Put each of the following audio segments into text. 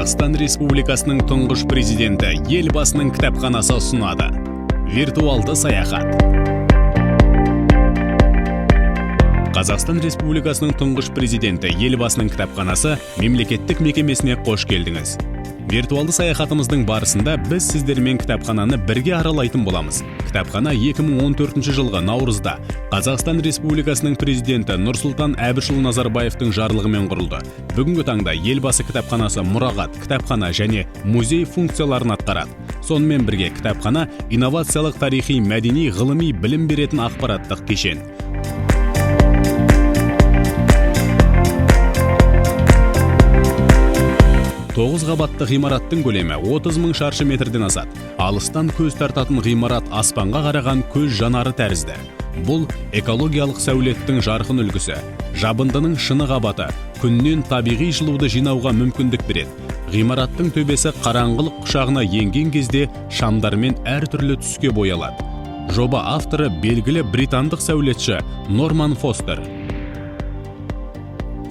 Қазақстан Республикасының тұңғыш президенті елбасының кітапханасы ұсынады. Виртуалды саяхат. Қазақстан Республикасының тұңғыш президенті елбасының кітапханасы мемлекеттік мекемесіне қош келдіңіз. Виртуалды саяхатымыздың барысында біз сіздермен кітапхананы бірге аралайтын боламыз. Кітапхана 2014 жылғы наурызда Қазақстан Республикасының президенті Нұрсұлтан Әбішұлы Назарбаевтың жарлығымен құрылды. Бүгінгі таңда елбасы кітапханасы мұрағат, кітапхана және музей функцияларын атқарады. Сонымен бірге кітапхана инновациялық, тарихи, мәдени, ғылыми білім беретін ақпараттық кешен. 9 қабатты ғимараттың көлемі 30 000 шаршы метрден асады. Алыстан көз тартатын ғимарат аспанға қараған көз жанары тәрізді. Бұл экологиялық сәулеттің жарқын үлгісі. Жабындының шыны қабаты күннен табиғи жылуды жинауға мүмкіндік береді. Ғимараттың төбесі қараңғылық құшағына енген кезде шамдармен әртүрлі түске боялады. Жоба авторы белгілі британдық сәулетші Норман Фостер.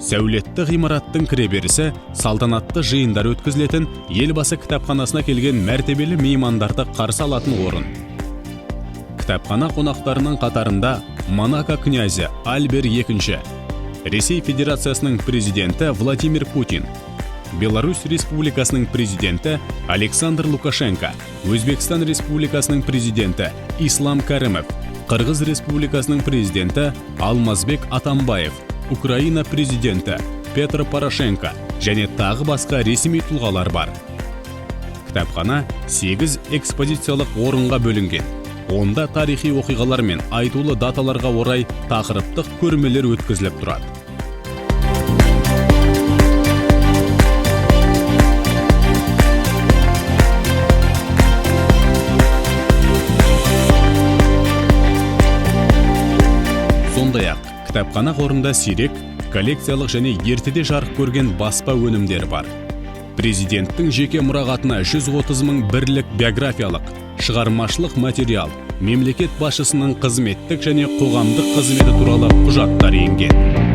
Сәулетті ғимараттың кіреберісі салтанатты жиындар өткізілетін, елбасы кітапханасына келген мәртебелі меймандарды қарсы алатын орын. Кітапхана қонақтарының қатарында Монако князі Альбер II, Ресей Федерациясының президенті Владимир Путин, Беларусь Республикасының президенті Александр Лукашенко, Өзбекстан Республикасының президенті Ислам Кәрімов, Қырғыз Республикасының президенті Алмазбек Атамбаев, Украина президенті Петр Порошенко және тағы басқа ресми тұлғалар бар. Кітапхана 8 экспозициялық орынға бөлінген. Онда тарихи оқиғалар мен айтулы даталарға орай тақырыптық көрмелер өткізіліп тұрады. Сондай-ақ кітапхана қорында сирек, коллекциялық және ертеде жарық көрген баспа өнімдері бар. Президенттің жеке мұрағатына 130 000 бірлік биографиялық, шығармашылық материал, мемлекет басшысының қызметтік және қоғамдық қызметі туралы құжаттар енген.